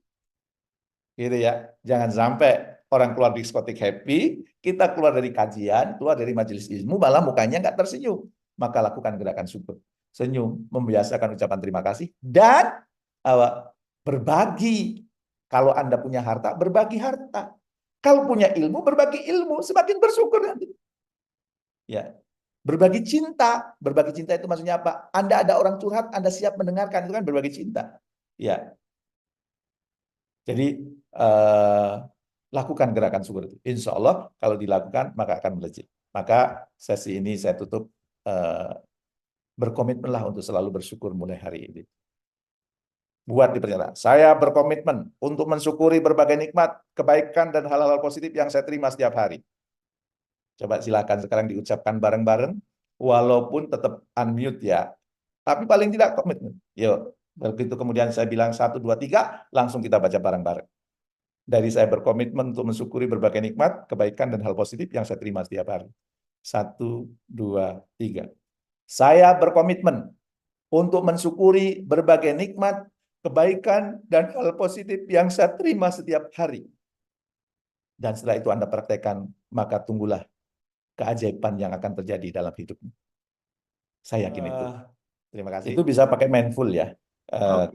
Gitu ya. Jangan sampai orang keluar diskotik happy, kita keluar dari kajian, keluar dari majelis ilmu, malah mukanya nggak tersenyum. Maka lakukan gerakan syukur. Senyum, membiasakan ucapan terima kasih, dan berbagi. Kalau Anda punya harta, berbagi harta. Kalau punya ilmu, berbagi ilmu. Semakin bersyukur nanti. Ya, berbagi cinta. Berbagi cinta itu maksudnya apa? Anda ada orang curhat, Anda siap mendengarkan, itu kan berbagi cinta. Ya, jadi eh, lakukan gerakan syukur itu. Insya Allah kalau dilakukan maka akan melejit. Maka sesi ini saya tutup, eh, berkomitmenlah untuk selalu bersyukur mulai hari ini. Buat di pernyataan. Saya berkomitmen untuk mensyukuri berbagai nikmat, kebaikan dan hal-hal positif yang saya terima setiap hari. Coba silakan sekarang diucapkan bareng-bareng, walaupun tetap unmute ya. Tapi paling tidak komitmen. Yuk, begitu kemudian saya bilang 1, 2, 3, langsung kita baca bareng-bareng. Dari saya berkomitmen untuk mensyukuri berbagai nikmat, kebaikan, dan hal positif yang saya terima setiap hari. 1, 2, 3. Saya berkomitmen untuk mensyukuri berbagai nikmat, kebaikan, dan hal positif yang saya terima setiap hari. Dan setelah itu Anda praktekkan, maka tunggulah keajaiban yang akan terjadi dalam hidupmu. Saya yakin itu. Terima kasih. Itu bisa pakai mindful ya.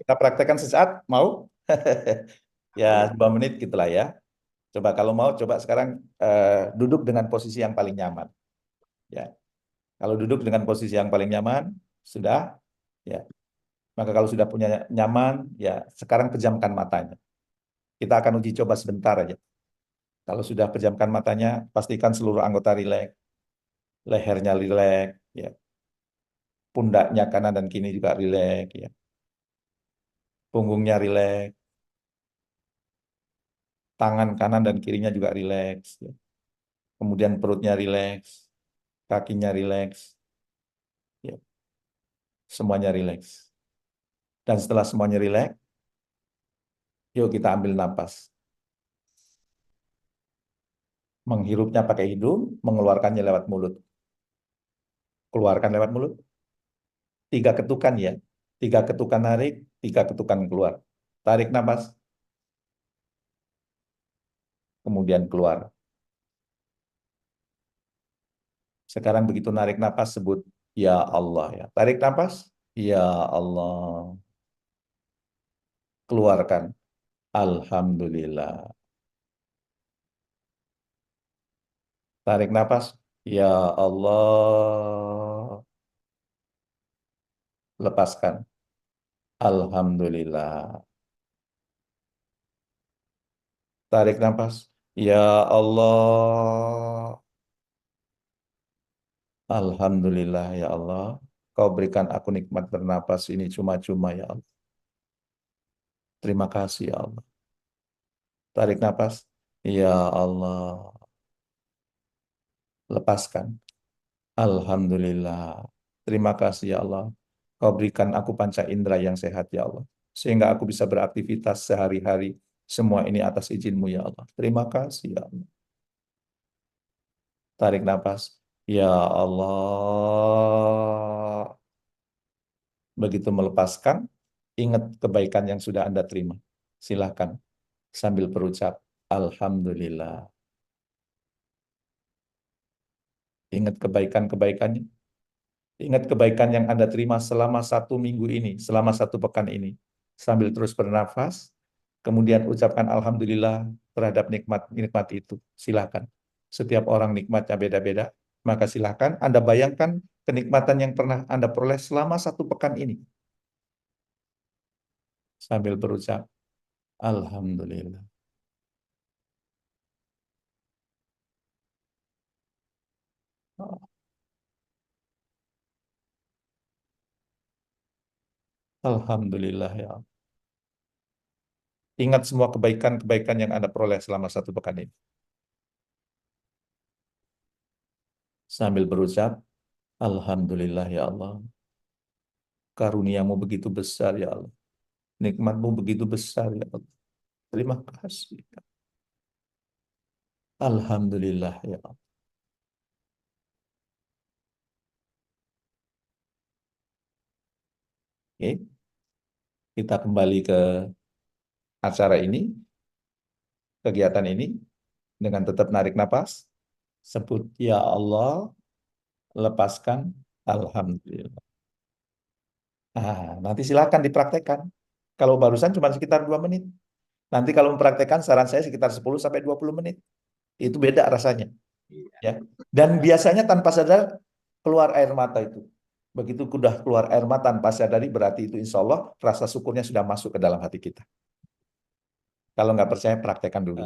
Kita praktekkan sesaat, mau? Ya, 2 menit gitulah ya. Coba kalau mau, coba sekarang duduk dengan posisi yang paling nyaman. Ya, kalau duduk dengan posisi yang paling nyaman, sudah. Ya, maka kalau sudah punya nyaman, ya sekarang pejamkan matanya. Kita akan uji coba sebentar aja. Kalau sudah pejamkan matanya, pastikan seluruh anggota rileks, lehernya rileks, ya, pundaknya kanan dan kiri juga rileks, ya, punggungnya rileks. tangan kanan dan kirinya juga rileks, ya. Kemudian perutnya rileks, kakinya rileks, ya. Semuanya rileks. Dan setelah semuanya rileks, yuk kita ambil napas. Menghirupnya pakai hidung, mengeluarkannya lewat mulut. Keluarkan lewat mulut. 3 ketukan ya. 3 ketukan narik, 3 ketukan keluar. Tarik napas, kemudian keluar. Sekarang begitu narik napas sebut ya Allah ya. Tarik napas, ya Allah. Keluarkan. Alhamdulillah. Tarik napas, ya Allah. Lepaskan. Alhamdulillah. Tarik napas, ya Allah. Alhamdulillah ya Allah. Kau berikan aku nikmat bernapas ini cuma-cuma ya Allah. Terima kasih ya Allah. Tarik napas, ya Allah. Lepaskan. Alhamdulillah. Terima kasih ya Allah. Kau berikan aku panca indera yang sehat ya Allah. Sehingga aku bisa beraktivitas sehari-hari. Semua ini atas izin-Mu ya Allah. Terima kasih ya Allah. Tarik napas. Ya Allah. Begitu melepaskan, ingat kebaikan yang sudah Anda terima. Silahkan sambil berucap Alhamdulillah. Ingat kebaikan-kebaikannya. Ingat kebaikan yang Anda terima selama 1 minggu ini, selama 1 pekan ini. Sambil terus bernafas, kemudian ucapkan Alhamdulillah terhadap nikmat-nikmat itu. Silahkan. Setiap orang nikmatnya beda-beda, maka silahkan Anda bayangkan kenikmatan yang pernah Anda peroleh selama 1 pekan ini. Sambil berucap Alhamdulillah. Alhamdulillah ya Allah. Ingat semua kebaikan-kebaikan yang Anda peroleh selama 1 pekan ini. Sambil berucap, Alhamdulillah ya Allah. Karuniamu begitu besar ya Allah. Nikmatmu begitu besar ya Allah. Terima kasih. Alhamdulillah ya Allah. Oke, kita kembali ke acara ini, kegiatan ini, dengan tetap narik napas. Sebut ya Allah, lepaskan. Alhamdulillah. Nanti silakan dipraktekkan. Kalau barusan cuma sekitar 2 menit. Nanti kalau mempraktekkan saran saya sekitar 10 sampai 20 menit. Itu beda rasanya, ya. Dan biasanya tanpa sadar keluar air mata itu. Begitu sudah keluar air mata tanpa sadari, berarti itu insya Allah rasa syukurnya sudah masuk ke dalam hati kita. Kalau nggak percaya, praktekkan dulu.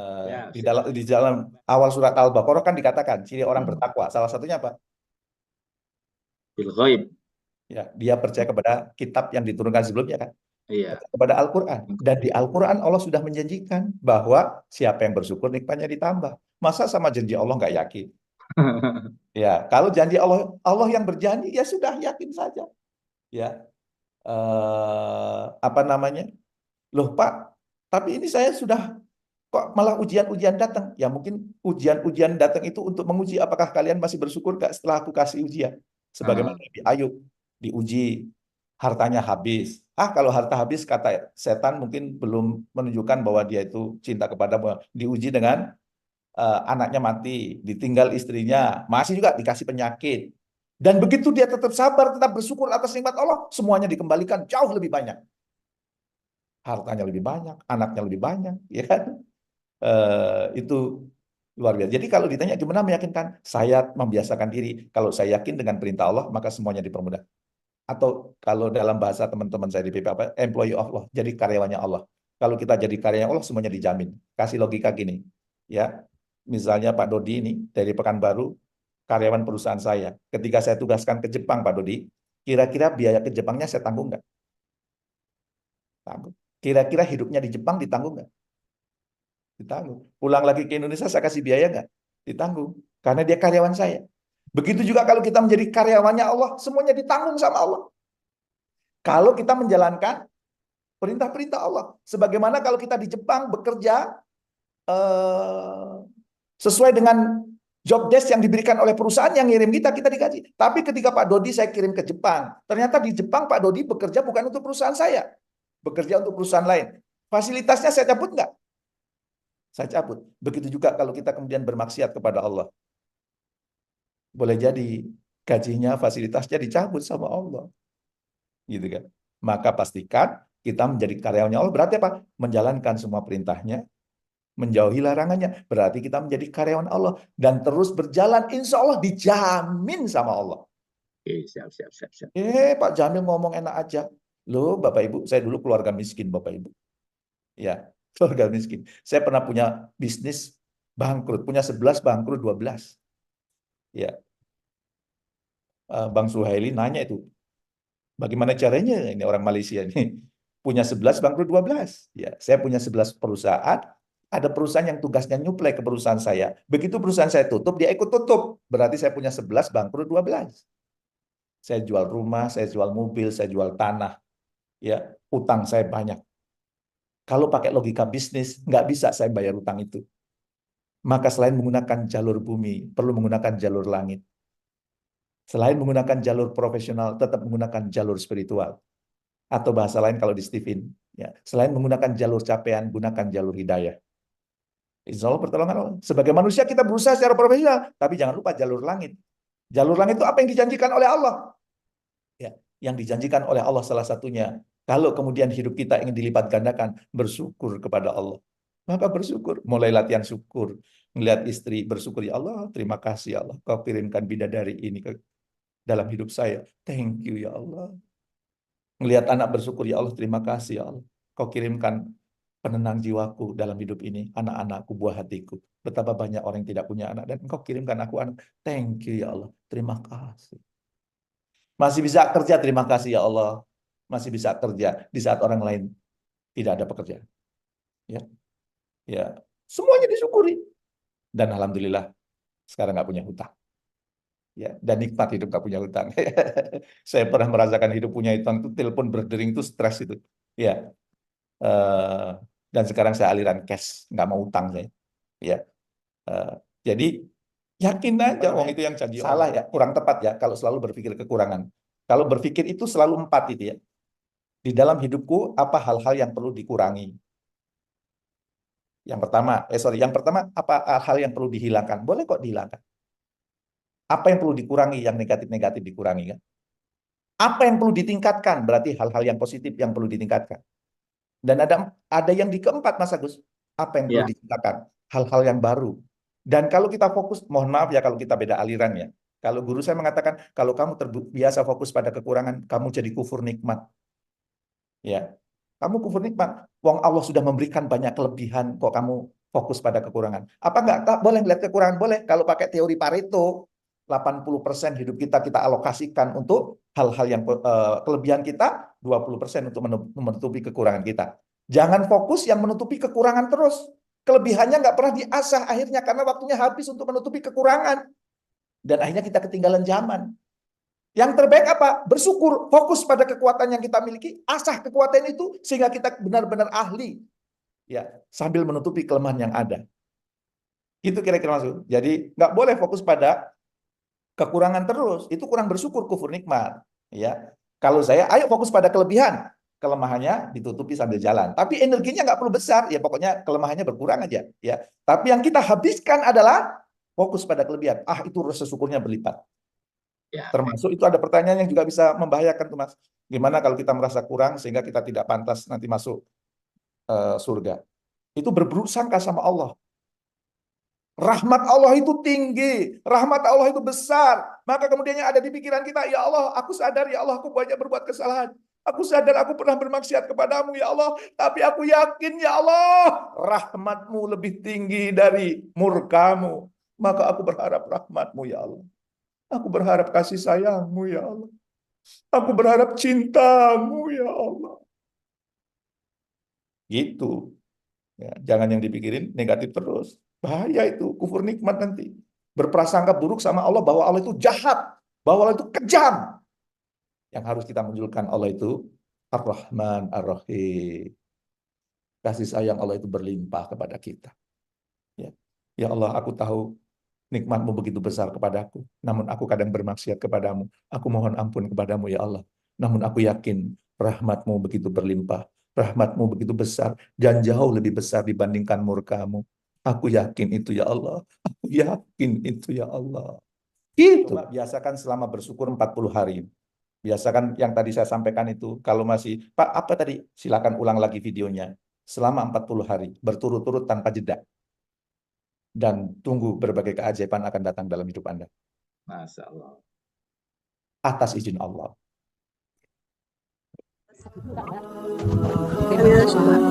Di dalam awal surat Al-Baqarah kan dikatakan ciri orang bertakwa. Salah satunya apa? Bil ghaib. Ya, dia percaya kepada kitab yang diturunkan sebelumnya kan. Iya. Kepada Al-Quran. Dan di Al-Quran Allah sudah menjanjikan bahwa siapa yang bersyukur nikmatnya ditambah. Masa sama janji Allah nggak yakin? Ya, kalau janji Allah, Allah yang berjanji ya sudah yakin saja. Ya, apa namanya? Loh Pak, tapi ini saya sudah kok malah ujian-ujian datang. Ya mungkin ujian-ujian datang itu untuk menguji apakah kalian masih bersyukur gak setelah aku kasih ujian. Sebagaimana Nabi Ayub diuji, hartanya habis. Kalau harta habis, kata setan mungkin belum menunjukkan bahwa dia itu cinta kepadamu. Diuji dengan anaknya mati, ditinggal istrinya, masih juga dikasih penyakit. Dan begitu dia tetap sabar, tetap bersyukur atas nikmat Allah, semuanya dikembalikan jauh lebih banyak. Hartanya lebih banyak, anaknya lebih banyak, ya kan? Itu luar biasa. Jadi kalau ditanya gimana meyakinkan, saya membiasakan diri. Kalau saya yakin dengan perintah Allah, maka semuanya dipermudah. Atau kalau dalam bahasa teman-teman saya di PP apa, employee of Allah, jadi karyawannya Allah. Kalau kita jadi karyawan Allah, semuanya dijamin. Kasih logika gini, ya. Misalnya Pak Dodi ini dari Pekanbaru, karyawan perusahaan saya. Ketika saya tugaskan ke Jepang, Pak Dodi, kira-kira biaya ke Jepangnya saya tanggung nggak? Tanggung. Kira-kira hidupnya di Jepang ditanggung nggak? Ditanggung. Pulang lagi ke Indonesia saya kasih biaya nggak? Ditanggung. Karena dia karyawan saya. Begitu juga kalau kita menjadi karyawannya Allah, semuanya ditanggung sama Allah. Kalau kita menjalankan perintah-perintah Allah. Sebagaimana kalau kita di Jepang bekerja eh, sesuai dengan job desk yang diberikan oleh perusahaan yang ngirim kita, kita digaji. Tapi ketika Pak Dodi saya kirim ke Jepang, ternyata di Jepang Pak Dodi bekerja bukan untuk perusahaan saya, bekerja untuk perusahaan lain. Fasilitasnya saya cabut nggak? Saya cabut. Begitu juga kalau kita kemudian bermaksiat kepada Allah. Boleh jadi gajinya, fasilitasnya dicabut sama Allah. Gitu kan. Maka pastikan kita menjadi karyawannya Allah. Berarti apa? Menjalankan semua perintahnya, menjauhi larangannya. Berarti kita menjadi karyawan Allah. Dan terus berjalan, insya Allah dijamin sama Allah. Oke, siap, siap, siap, siap. Pak Jamil ngomong enak aja. Loh, Bapak Ibu, saya dulu keluarga miskin, Bapak Ibu. Ya, keluarga miskin. Saya pernah punya bisnis bangkrut, punya 11 bangkrut 12. Ya, Bang Suhaili nanya itu, bagaimana caranya ini orang Malaysia ini punya 11 bangkrut 12. Ya, saya punya 11 perusahaan, ada perusahaan yang tugasnya nyuplai ke perusahaan saya. Begitu perusahaan saya tutup, dia ikut tutup. Berarti saya punya 11 bangkrut 12. Saya jual rumah, saya jual mobil, saya jual tanah. Ya, utang saya banyak. Kalau pakai logika bisnis, nggak bisa saya bayar utang itu. Maka selain menggunakan jalur bumi, perlu menggunakan jalur langit. Selain menggunakan jalur profesional, tetap menggunakan jalur spiritual. Atau bahasa lain kalau di Stephen, ya, selain menggunakan jalur capaian, gunakan jalur hidayah. Insya Allah pertolongan Allah. Sebagai manusia kita berusaha secara profesional, tapi jangan lupa jalur langit. Jalur langit itu apa yang dijanjikan oleh Allah? Ya, yang dijanjikan oleh Allah salah satunya. Kalau kemudian hidup kita ingin dilipat gandakan, bersyukur kepada Allah. Maka bersyukur, mulai latihan syukur. Melihat istri bersyukur, ya Allah, terima kasih ya Allah. Kau kirimkan bidadari ini ke dalam hidup saya. Thank you ya Allah. Melihat anak bersyukur, ya Allah, terima kasih ya Allah. Kau kirimkan penenang jiwaku dalam hidup ini, anak-anakku, buah hatiku. Betapa banyak orang yang tidak punya anak, dan engkau kirimkan aku anak. Thank you ya Allah, terima kasih. Masih bisa kerja, terima kasih ya Allah. Masih bisa kerja di saat orang lain tidak ada pekerjaan. Ya, ya, semuanya disyukuri. Dan alhamdulillah sekarang nggak punya hutang. Ya, dan nikmat hidup nggak punya hutang. Saya pernah merasakan hidup punya hutang itu, telepon berdering itu stres itu. Ya, eh, dan sekarang saya aliran cash, nggak mau utang saya. Ya, eh, jadi yakin aja, wong itu yang janji salah ya, kurang tepat ya kalau selalu berpikir kekurangan. Kalau berpikir itu selalu 4 itu ya. Di dalam hidupku apa hal-hal yang perlu dikurangi? Yang pertama apa hal yang perlu dihilangkan? Boleh kok dihilangkan. Apa yang perlu dikurangi? Yang negatif-negatif dikurangi kan? Apa yang perlu ditingkatkan? Berarti hal-hal yang positif yang perlu ditingkatkan. Dan ada yang di keempat, Mas Agus. Apa yang perlu Ya, diciptakan? Hal-hal yang baru. Dan kalau kita fokus, mohon maaf ya kalau kita beda aliran ya. Kalau guru saya mengatakan, kalau kamu terbiasa fokus pada kekurangan, kamu jadi kufur nikmat. Ya, kamu kufur nikmat. Wong Allah sudah memberikan banyak kelebihan, kok kamu fokus pada kekurangan. Apa enggak? Tak boleh melihat kekurangan, boleh. Kalau pakai teori Pareto, 80% hidup kita alokasikan untuk hal-hal yang kelebihan kita, 20% untuk menutupi kekurangan kita. Jangan fokus yang menutupi kekurangan terus. Kelebihannya nggak pernah diasah akhirnya karena waktunya habis untuk menutupi kekurangan. Dan akhirnya kita ketinggalan zaman. Yang terbaik apa? Bersyukur, fokus pada kekuatan yang kita miliki, asah kekuatan itu sehingga kita benar-benar ahli. Ya, sambil menutupi kelemahan yang ada. Itu kira-kira maksud. Jadi nggak boleh fokus pada kekurangan terus. Itu kurang bersyukur, kufur nikmat. Ya, kalau saya, ayo fokus pada kelebihan. Kelemahannya ditutupi sambil jalan. Tapi energinya nggak perlu besar. Ya pokoknya kelemahannya berkurang aja. Ya. Tapi yang kita habiskan adalah fokus pada kelebihan. Ah, itu rasa syukurnya berlipat. ya. Termasuk itu ada pertanyaan yang juga bisa membahayakan tuh Mas. Gimana kalau kita merasa kurang sehingga kita tidak pantas nanti masuk surga. Itu berburuk sangka sama Allah. Rahmat Allah itu tinggi, rahmat Allah itu besar. Maka kemudiannya ada di pikiran kita, ya Allah, aku sadar ya Allah, aku banyak berbuat kesalahan. Aku sadar aku pernah bermaksiat kepadamu ya Allah. Tapi aku yakin ya Allah, rahmatmu lebih tinggi dari murkamu. Maka aku berharap rahmatmu ya Allah. Aku berharap kasih sayangmu ya Allah. Aku berharap cintamu ya Allah. Gitu. Ya, jangan yang dipikirin negatif terus. Bahaya itu, kufur nikmat nanti. Berprasangka buruk sama Allah bahwa Allah itu jahat, bahwa Allah itu kejam. Yang harus kita munculkan Allah itu Ar-Rahman Ar-Rahim. Kasih sayang Allah itu berlimpah kepada kita. Ya, ya Allah, aku tahu nikmat-Mu begitu besar kepadaku. Namun aku kadang bermaksiat kepadamu. Aku mohon ampun kepadamu ya Allah. Namun aku yakin rahmat-Mu begitu berlimpah. Rahmat-Mu begitu besar dan jauh lebih besar dibandingkan murka-Mu. Aku yakin itu ya Allah. Aku yakin itu ya Allah. Itu. Coba biasakan selama bersyukur 40 hari. Biasakan yang tadi saya sampaikan itu. Kalau masih, Pak, apa tadi? Silakan ulang lagi videonya. Selama 40 hari, berturut-turut tanpa jeda. Dan tunggu berbagai keajaiban akan datang dalam hidup Anda. Masya Allah. Atas izin Allah. Kita sholat.